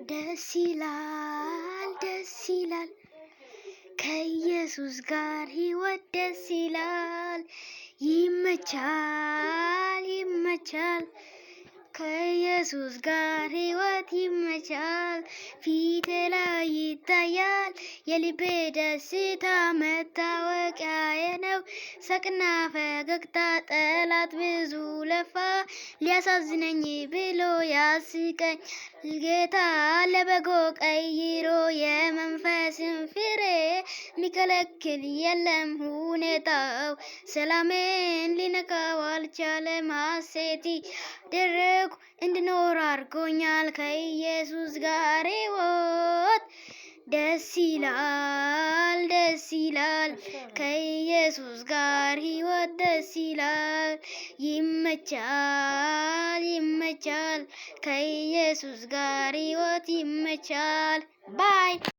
ደስ ይላል ከኢየሱስ ጋር ሕይወት ደስ ይላል። ይመቻል ከኢየሱስ ጋር ሕይወት ይመቻል። ፊቴ ላይ ይታያል የልቤ ደስታ መታወቂያዬ ነው። ሳቅና ፈገግታ ጠላት ብዙ ለፋ ሊያሳዝነኝ ብሎ ያስቀኝ ጌታ ለበጎ ቀይሮ የመንፈስን ፍሬ ሚከለክል የለም ሁኔታው። ሰላሜን ሊነካው አልቻለም። ሐሴት ደረኩ እንድኖር አድርጎኛል። ከኢየሱስ ጋር ሕይወት ደስ ይላል ከኢየሱስ ጋር ሕይወት ደስ ይላል። ይመቻል ከኢየሱስ ጋር ሕይወት ይመቻል። ባይ